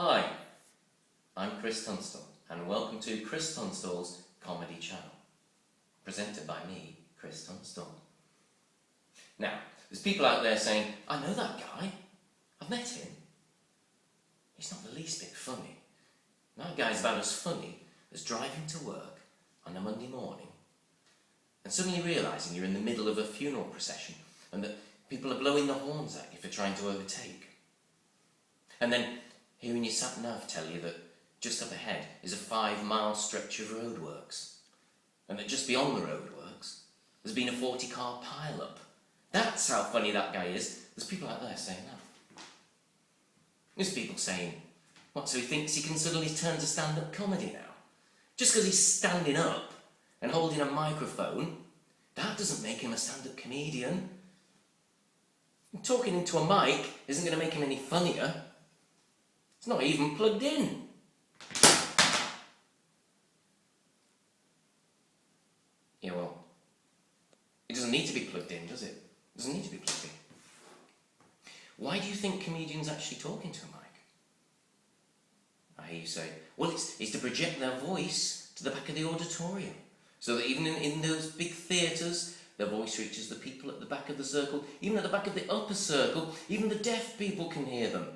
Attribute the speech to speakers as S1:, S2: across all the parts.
S1: Hi, I'm Chris Tunstall, and welcome to Chris Tunstall's Comedy Channel, presented by me, Chris Tunstall. Now, there's people out there saying, I know that guy, I've met him. He's not the least bit funny. That guy's about as funny as driving to work on a Monday morning and suddenly realising you're in the middle of a funeral procession and that people are blowing the horns at you for trying to overtake. And then hearing your sat-nav tell you that just up ahead is a 5-mile stretch of roadworks, and that just beyond the roadworks there's been a 40-car pile-up. That's how funny that guy is. There's people out there saying that. There's people saying, what, so he thinks he can suddenly turn to stand-up comedy now? Just because he's standing up and holding a microphone, that doesn't make him a stand-up comedian. And talking into a mic isn't going to make him any funnier. It's not even plugged in. Yeah, well, it doesn't need to be plugged in, does it? It doesn't need to be plugged in. Why do you think comedians actually talk into a mic? I hear you say, well, it's to project their voice to the back of the auditorium, so that even in those big theatres, their voice reaches the people at the back of the circle, even at the back of the upper circle, even the deaf people can hear them,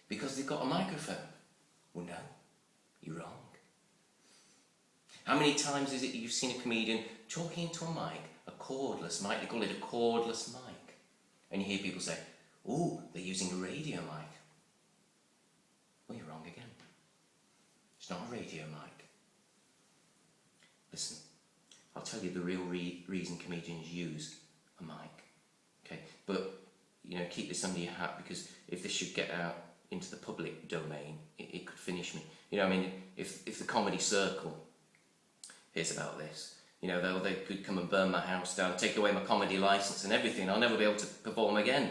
S1: because they've got a microphone. Well, no, you're wrong. How many times is it you've seen a comedian talking into a mic, a cordless mic, they call it a cordless mic, and you hear people say, oh, they're using a radio mic. Well, you're wrong again. It's not a radio mic. Listen, I'll tell you the real reason comedians use a mic, okay? But, keep this under your hat, because if this should get out into the public domain, it could finish me. If the Comedy Circle hears about this, they could come and burn my house down, take away my comedy licence and everything. I'll never be able to perform again.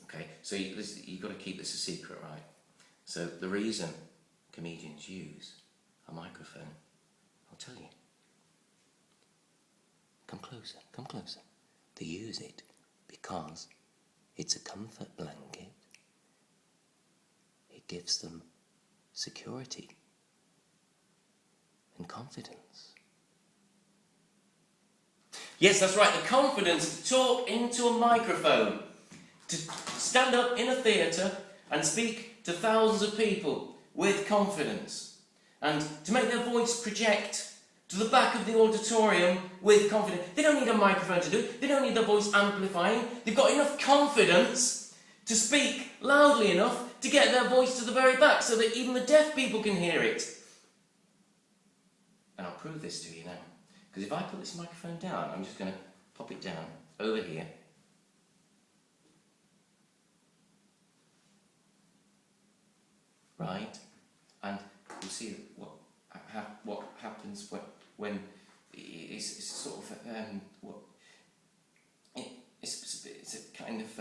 S1: Okay, so you've got to keep this a secret, right? So the reason comedians use a microphone, I'll tell you. Come closer, come closer. They use it because it's a comfort blanket. It gives them security and confidence. Yes, that's right, the confidence to talk into a microphone, to stand up in a theatre and speak to thousands of people with confidence, and to make their voice project to the back of the auditorium with confidence. They don't need a microphone to do it. They don't need their voice amplifying. They've got enough confidence to speak loudly enough to get their voice to the very back so that even the deaf people can hear it. And I'll prove this to you now. Because if I put this microphone down, I'm just going to pop it down over here. Right? And you'll see what happens when it's sort of it's a kind of